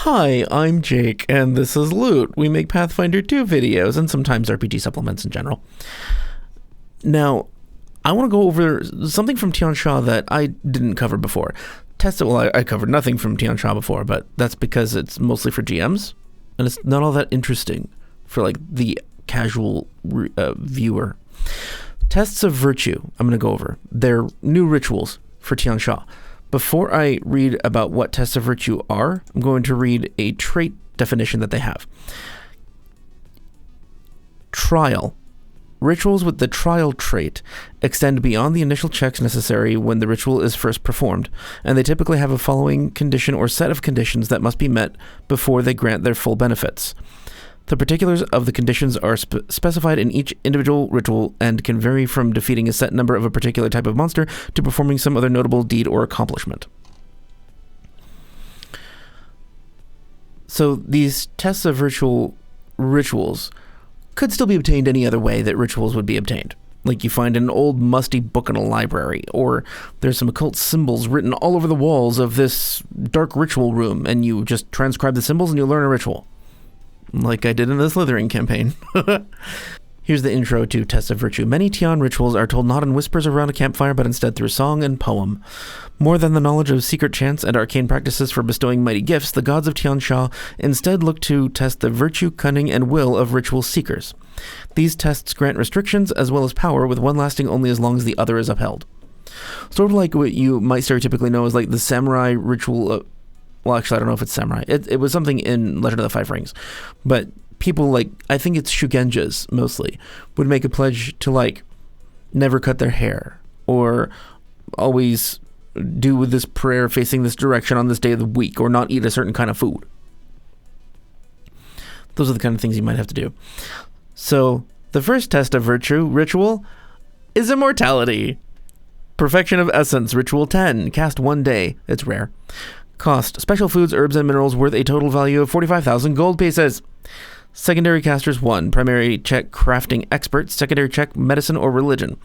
Hi, I'm Jake, and this is Loot. We make Pathfinder 2 videos, and sometimes RPG supplements in general. Now, I want to go over something from Tian Xia that I didn't cover before. I covered nothing from Tian Xia before, but that's because it's mostly for GMs, and it's not all that interesting for, like, the casual viewer. Tests of Virtue, I'm going to go over. They're new rituals for Tian Xia. Before I read about what tests of virtue are, I'm going to read a trait definition that they have. Trial. Rituals with the trial trait extend beyond the initial checks necessary when the ritual is first performed, and they typically have a following condition or set of conditions that must be met before they grant their full benefits. The particulars of the conditions are specified in each individual ritual and can vary from defeating a set number of a particular type of monster to performing some other notable deed or accomplishment. So these tests of rituals could still be obtained any other way that rituals would be obtained. Like you find an old musty book in a library, or there's some occult symbols written all over the walls of this dark ritual room, and you just transcribe the symbols and you learn a ritual. Like I did in the Slytherin campaign. Here's the intro to Tests of Virtue. Many Tian rituals are told not in whispers around a campfire, but instead through song and poem. More than the knowledge of secret chants and arcane practices for bestowing mighty gifts, the gods of Tian Xia instead look to test the virtue, cunning, and will of ritual seekers. These tests grant restrictions as well as power, with one lasting only as long as the other is upheld. Sort of like what you might stereotypically know as like the samurai ritual. Well, actually, I don't know if it's samurai. It was something in Legend of the Five Rings. But people like, I think it's Shugenjas mostly, would make a pledge to like never cut their hair or always do this prayer facing this direction on this day of the week or not eat a certain kind of food. Those are the kind of things you might have to do. So the first test of virtue ritual is Immortality. Perfection of Essence, Ritual 10. Cast 1 day. It's rare. Cost: special foods, herbs, and minerals worth a total value of 45,000 gold pieces. Secondary casters 1. Primary check crafting expert. Secondary check medicine or religion.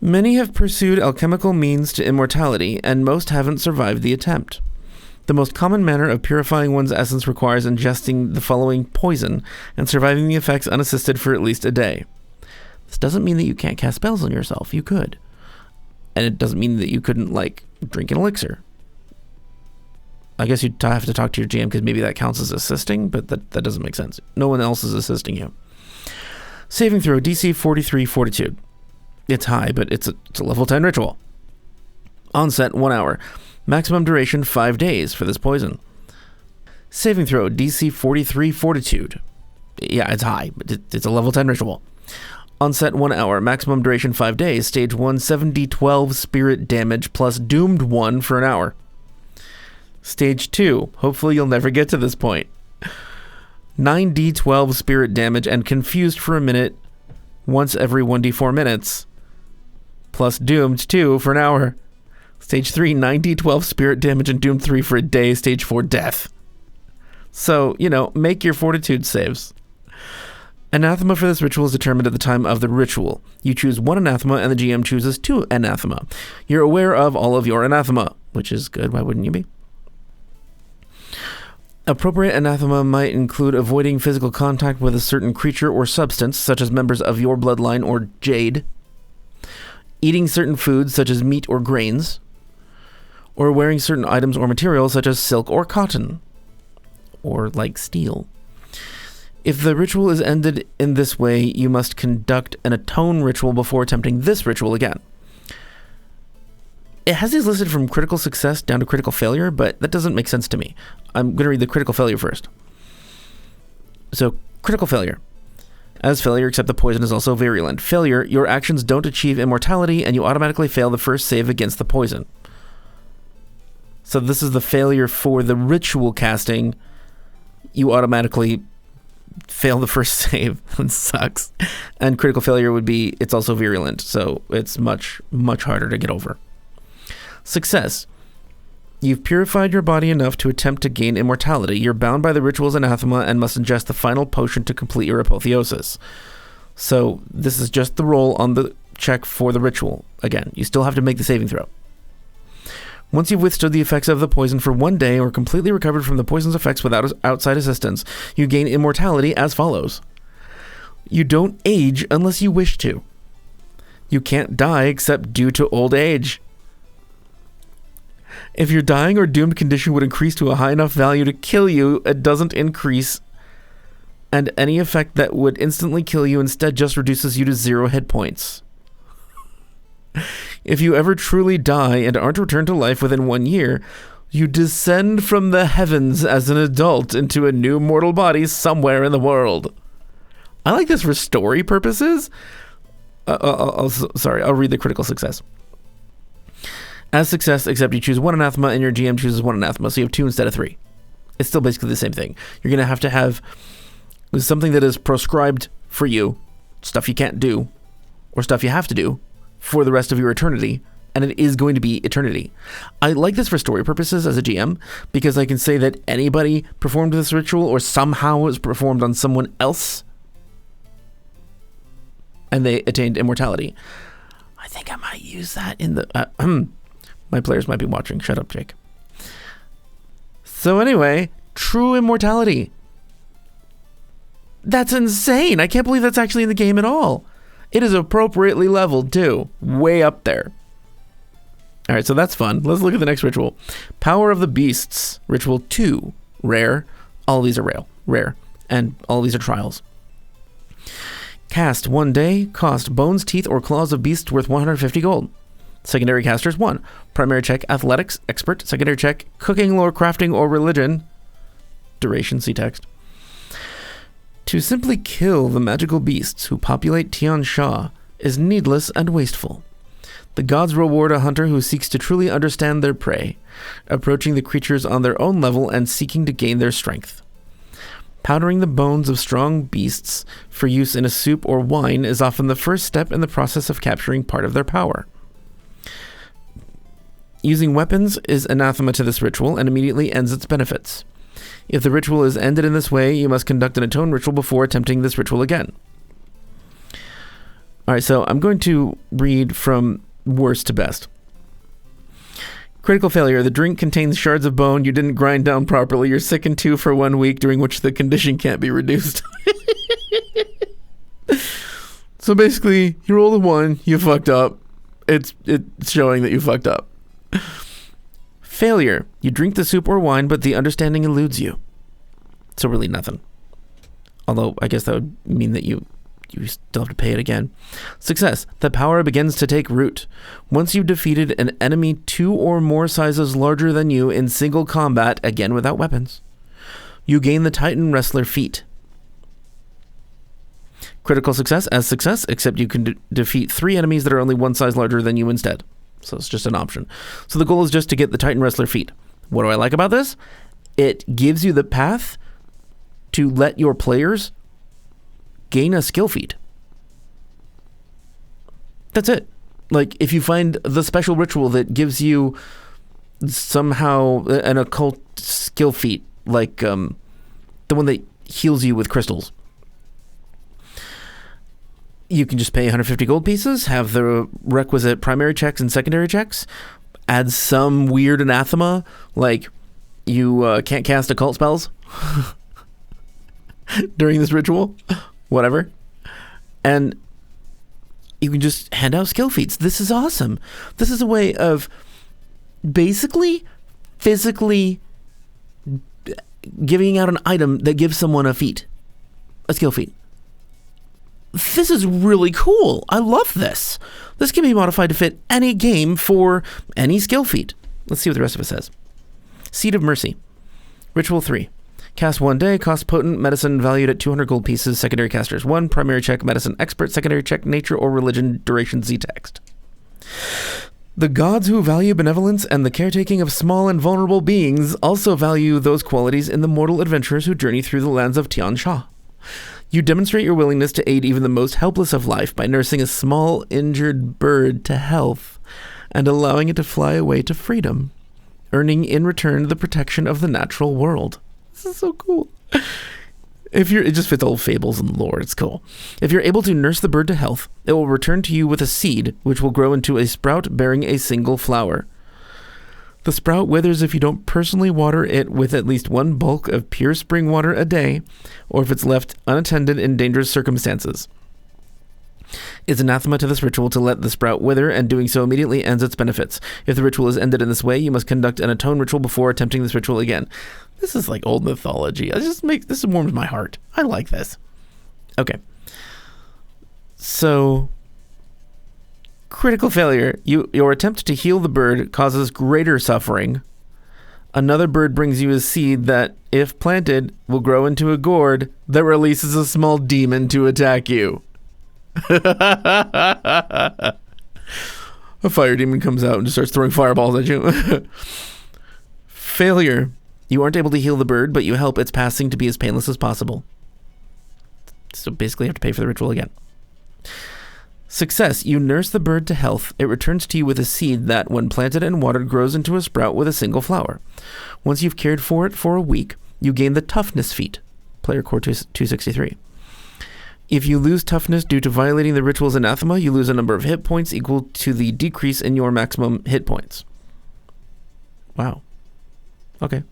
Many have pursued alchemical means to immortality, and most haven't survived the attempt. The most common manner of purifying one's essence requires ingesting the following poison and surviving the effects unassisted for at least a day. This doesn't mean that you can't cast spells on yourself. You could. And it doesn't mean that you couldn't, like, drink an elixir. I guess you'd have to talk to your GM because maybe that counts as assisting, but that doesn't make sense. No one else is assisting you. Saving throw, DC 43 Fortitude. It's high, but it's a level 10 ritual. Onset, 1 hour. Maximum duration, 5 days for this poison. Saving throw, DC 43 Fortitude. Yeah, it's high, but it's a level 10 ritual. Onset, 1 hour. Maximum duration, 5 days. Stage 1, 7d12 spirit damage plus doomed 1 for an hour. Stage 2, hopefully you'll never get to this point. 9d12 spirit damage and confused for a minute once every 1d4 minutes. Plus doomed 2 for an hour. Stage 3, 9d12 spirit damage and doomed 3 for a day. Stage 4, death. So, make your fortitude saves. Anathema for this ritual is determined at the time of the ritual. You choose 1 anathema and the GM chooses 2 anathema. You're aware of all of your anathema, which is good. Why wouldn't you be? Appropriate anathema might include avoiding physical contact with a certain creature or substance, such as members of your bloodline or jade, eating certain foods, such as meat or grains, or wearing certain items or materials, such as silk or cotton, or like steel. If the ritual is ended in this way, you must conduct an atone ritual before attempting this ritual again. It has these listed from critical success down to critical failure, but that doesn't make sense to me. I'm going to read the critical failure first. So, critical failure. As failure, except the poison is also virulent. Failure, your actions don't achieve immortality, and you automatically fail the first save against the poison. So this is the failure for the ritual casting. You automatically fail the first save. That sucks. And critical failure would be, it's also virulent, so it's much, much harder to get over. Success. You've purified your body enough to attempt to gain immortality. You're bound by the ritual's anathema and must ingest the final potion to complete your apotheosis. So this is just the roll on the check for the ritual. Again, you still have to make the saving throw. Once you've withstood the effects of the poison for 1 day or completely recovered from the poison's effects without outside assistance, you gain immortality as follows. You don't age unless you wish to. You can't die except due to old age. If your dying or doomed condition would increase to a high enough value to kill you, it doesn't increase, and any effect that would instantly kill you instead just reduces you to 0 hit points. If you ever truly die and aren't returned to life within 1 year, you descend from the heavens as an adult into a new mortal body somewhere in the world. I like this for story purposes. I'll read the critical success. As success, except you choose 1 anathema and your GM chooses 1 anathema, so you have 2 instead of 3. It's still basically the same thing. You're going to have something that is proscribed for you, stuff you can't do, or stuff you have to do for the rest of your eternity, and it is going to be eternity. I like this for story purposes as a GM, because I can say that anybody performed this ritual or somehow was performed on someone else, and they attained immortality. I think I might use that in the... my players might be watching. Shut up, Jake. So anyway, true immortality. That's insane. I can't believe that's actually in the game at all. It is appropriately leveled, too. Way up there. All right, so that's fun. Let's look at the next ritual. Power of the Beasts. Ritual 2. Rare. All these are rare. And all these are trials. Cast 1 day. Cost bones, teeth, or claws of beasts worth 150 gold. Secondary casters 1. Primary check athletics, expert. Secondary check cooking, lore, crafting, or religion. Duration, see text. To simply kill the magical beasts who populate Tian Xia is needless and wasteful. The gods reward a hunter who seeks to truly understand their prey, approaching the creatures on their own level and seeking to gain their strength. Powdering the bones of strong beasts for use in a soup or wine is often the first step in the process of capturing part of their power. Using weapons is anathema to this ritual and immediately ends its benefits. If the ritual is ended in this way, you must conduct an atone ritual before attempting this ritual again. Alright, so I'm going to read from worst to best. Critical failure. The drink contains shards of bone you didn't grind down properly. You're sickened 2 for 1 week, during which the condition can't be reduced. So basically, you rolled a 1, you fucked up. It's showing that you fucked up. Failure. You drink the soup or wine, but the understanding eludes you. So really nothing. Although, I guess that would mean that you still have to pay it again. Success. The power begins to take root. Once you've defeated an enemy 2 or more sizes larger than you in single combat, again without weapons, you gain the Titan Wrestler feat. Critical success as success, except you can defeat 3 enemies that are only 1 size larger than you instead. So it's just an option. So the goal is just to get the Titan Wrestler feat. What do I like about this? It gives you the path to let your players gain a skill feat. That's it. Like, if you find the special ritual that gives you somehow an occult skill feat, like the one that heals you with crystals, you can just pay 150 gold pieces, have the requisite primary checks and secondary checks, add some weird anathema, like you can't cast occult spells during this ritual, whatever, and you can just hand out skill feats. This is awesome. This is a way of basically physically giving out an item that gives someone a feat, a skill feat. This is really cool. I love this. This can be modified to fit any game for any skill feat. Let's see what the rest of it says. Seed of Mercy. Ritual 3. Cast 1 day, cost potent medicine valued at 200 gold pieces, secondary casters 1, primary check medicine expert, secondary check nature or religion, duration Z text. The gods who value benevolence and the caretaking of small and vulnerable beings also value those qualities in the mortal adventurers who journey through the lands of Tian Xia. You demonstrate your willingness to aid even the most helpless of life by nursing a small injured bird to health and allowing it to fly away to freedom, earning in return the protection of the natural world. This is so cool. It just fits all fables and lore. It's cool. If you're able to nurse the bird to health, it will return to you with a seed, which will grow into a sprout bearing a single flower. The sprout withers if you don't personally water it with at least one bulk of pure spring water a day, or if it's left unattended in dangerous circumstances. It's anathema to this ritual to let the sprout wither, and doing so immediately ends its benefits. If the ritual is ended in this way, you must conduct an atone ritual before attempting this ritual again. This is like old mythology. This warms my heart. I like this. Okay. So, critical failure. Your attempt to heal the bird causes greater suffering. Another bird brings you a seed that, if planted, will grow into a gourd that releases a small demon to attack you. A fire demon comes out and just starts throwing fireballs at you. Failure. You aren't able to heal the bird, but you help its passing to be as painless as possible. So basically you have to pay for the ritual again. Success. You nurse the bird to health. It returns to you with a seed that, when planted and watered, grows into a sprout with a single flower. Once you've cared for it for a week, you gain the toughness feat. Player core 263. If you lose toughness due to violating the ritual's anathema, you lose a number of hit points equal to the decrease in your maximum hit points. Wow. Okay.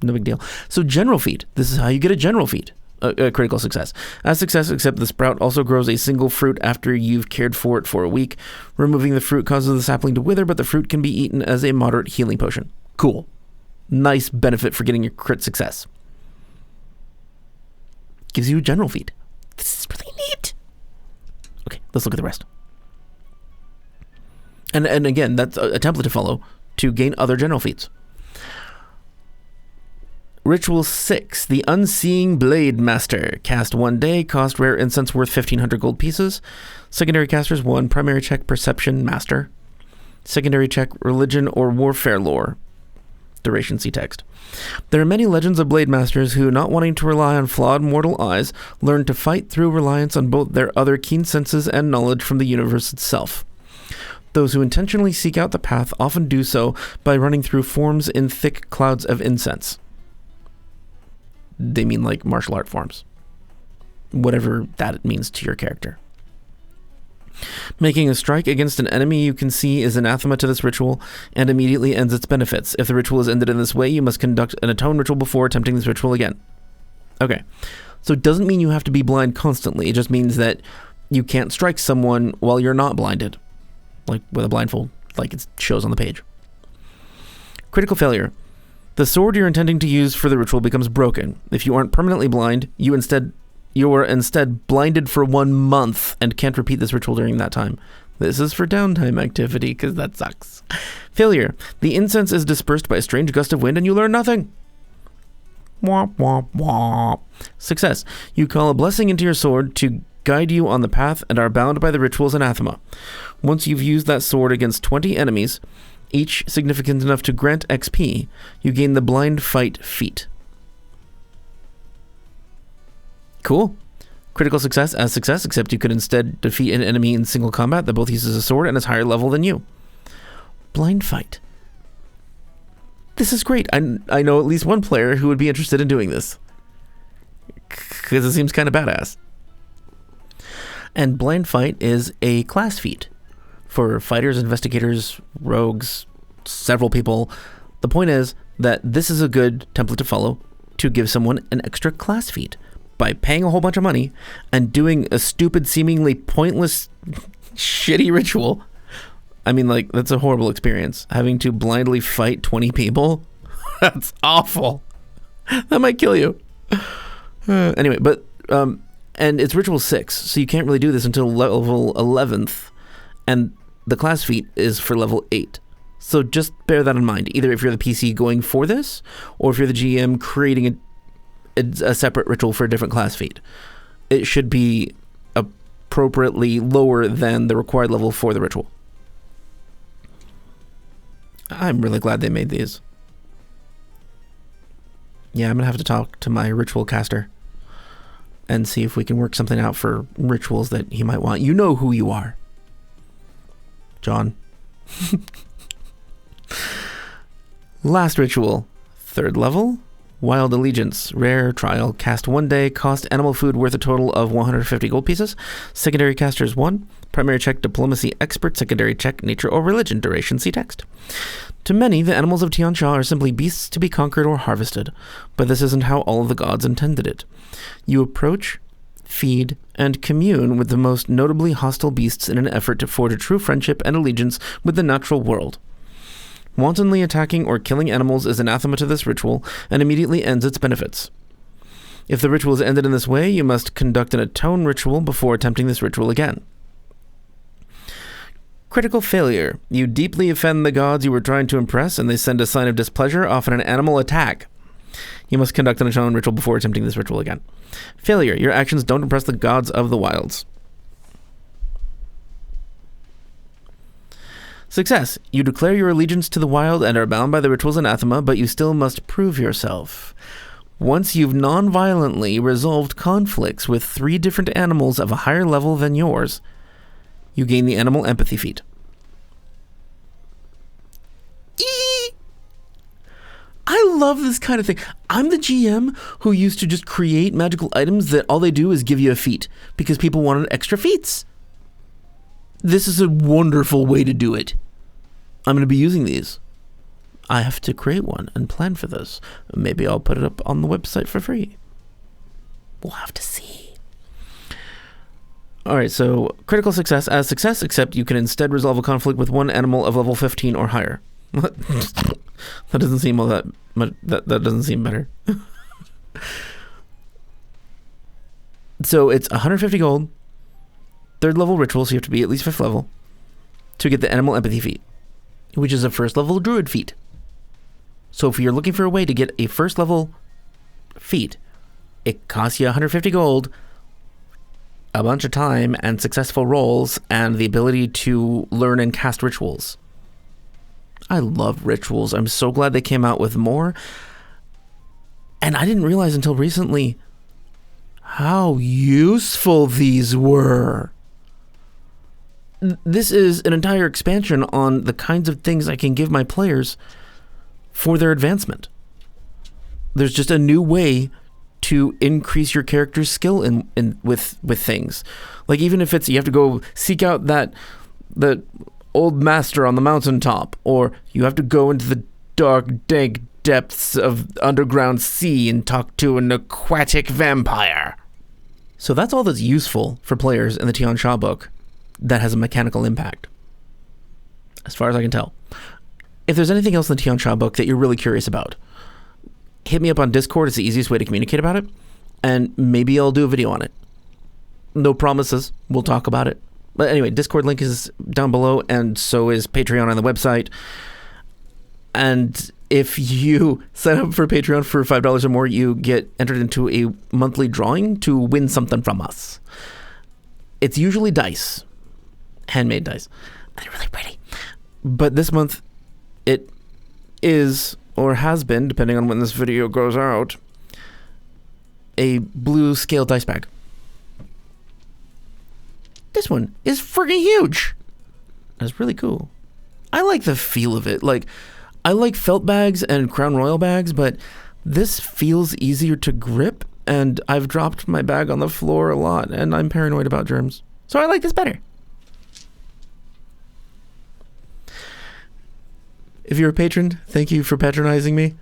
No big deal. So general feat. This is how you get a general feat. A critical success. As success, except the sprout also grows a single fruit after you've cared for it for a week. Removing the fruit causes the sapling to wither, but the fruit can be eaten as a moderate healing potion. Cool. Nice benefit for getting your crit success. Gives you a general feat. This is really neat. Okay, let's look at the rest. And again, that's a template to follow to gain other general feats. Ritual 6, the Unseeing Blade Master. Cast 1 day, cost rare incense worth 1,500 gold pieces. Secondary casters 1, primary check Perception Master. Secondary check Religion or Warfare Lore. Duration, see text. There are many legends of blade masters who, not wanting to rely on flawed mortal eyes, learn to fight through reliance on both their other keen senses and knowledge from the universe itself. Those who intentionally seek out the path often do so by running through forms in thick clouds of incense. They mean like martial art forms. Whatever that means to your character. Making a strike against an enemy you can see is anathema to this ritual and immediately ends its benefits. If the ritual is ended in this way, you must conduct an atone ritual before attempting this ritual again. Okay. So it doesn't mean you have to be blind constantly. It just means that you can't strike someone while you're not blinded. Like with a blindfold, like it shows on the page. Critical failure. The sword you're intending to use for the ritual becomes broken. If you aren't permanently blind, you are instead blinded for 1 month and can't repeat this ritual during that time. This is for downtime activity, because that sucks. Failure. The incense is dispersed by a strange gust of wind and you learn nothing. Womp, womp, womp. Success. You call a blessing into your sword to guide you on the path and are bound by the ritual's anathema. Once you've used that sword against 20 enemies, each significant enough to grant XP, you gain the Blind Fight feat. Cool. Critical success as success, except you could instead defeat an enemy in single combat that both uses a sword and is higher level than you. Blind Fight. This is great. I know at least one player who would be interested in doing this, because it seems kind of badass. And Blind Fight is a class feat for fighters, investigators, rogues, several people. The point is that this is a good template to follow to give someone an extra class feat by paying a whole bunch of money and doing a stupid, seemingly pointless, shitty ritual. I mean, like, that's a horrible experience. Having to blindly fight 20 people. That's awful. That might kill you. Anyway, but, and it's ritual 6, so you can't really do this until level 11th. And the class feat is for level 8. So just bear that in mind, either if you're the PC going for this, or if you're the GM creating a separate ritual for a different class feat. It should be appropriately lower than the required level for the ritual. I'm really glad they made these. Yeah, I'm going to have to talk to my ritual caster and see if we can work something out for rituals that he might want. You know who you are, John. Last ritual, 3rd level, Wild Allegiance, rare trial, cast 1 day, cost animal food worth a total of 150 gold pieces. Secondary casters 1, primary check Diplomacy Expert, secondary check Nature or Religion, duration, see text. To many, the animals of Tian Xia are simply beasts to be conquered or harvested, but this isn't how all of the gods intended it. You approach, feed, and commune with the most notably hostile beasts in an effort to forge a true friendship and allegiance with the natural world. Wantonly attacking or killing animals is anathema to this ritual and immediately ends its benefits. If the ritual is ended in this way, you must conduct an atone ritual before attempting this ritual again. Critical failure. You deeply offend the gods you were trying to impress, and they send a sign of displeasure, often an animal attack. You must conduct an atone ritual before attempting this ritual again. Failure. Your actions don't impress the gods of the wilds. Success. You declare your allegiance to the wild and are bound by the ritual's anathema, but you still must prove yourself. Once you've non-violently resolved conflicts with 3 different animals of a higher level than yours, you gain the animal empathy feat. I love this kind of thing. I'm the GM who used to just create magical items that all they do is give you a feat because people wanted extra feats. This is a wonderful way to do it. I'm going to be using these. I have to create one and plan for this. Maybe I'll put it up on the website for free. We'll have to see. Alright, so critical success as success, except you can instead resolve a conflict with 1 animal of level 15 or higher. That doesn't seem all that much. That doesn't seem better. So it's 150 gold, 3rd level ritual, so you have to be at least 5th level, to get the animal empathy feat, which is a 1st level druid feat. So if you're looking for a way to get a 1st level feat, it costs you 150 gold, a bunch of time, and successful rolls, and the ability to learn and cast rituals. I love rituals. I'm so glad they came out with more. And I didn't realize until recently how useful these were. This is an entire expansion on the kinds of things I can give my players for their advancement. There's just a new way to increase your character's skill with things. Like, even if it's you have to go seek out the old master on the mountaintop, or you have to go into the dark, dank depths of underground sea and talk to an aquatic vampire. So that's all that's useful for players in the Tian Xia book that has a mechanical impact, as far as I can tell. If there's anything else in the Tian Xia book that you're really curious about, hit me up on Discord. It's the easiest way to communicate about it, and maybe I'll do a video on it. No promises. We'll talk about it. But anyway, Discord link is down below, and so is Patreon on the website. And if you sign up for Patreon for $5 or more, you get entered into a monthly drawing to win something from us. It's usually dice. Handmade dice. They're really pretty. But this month, it is, or has been, depending on when this video goes out, a blue scale dice bag. This one is friggin' huge. That's really cool. I like the feel of it. Like, I like felt bags and Crown Royal bags, but this feels easier to grip, and I've dropped my bag on the floor a lot, and I'm paranoid about germs. So I like this better. If you're a patron, thank you for patronizing me,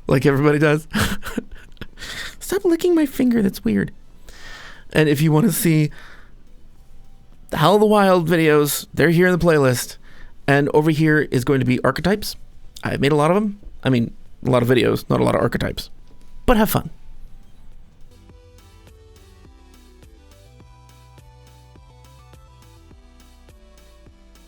like everybody does. Stop licking my finger, that's weird. And if you want to see the Howl of the Wild videos, they're here in the playlist. And over here is going to be archetypes. I've made a lot of them. I mean, a lot of videos, not a lot of archetypes. But have fun.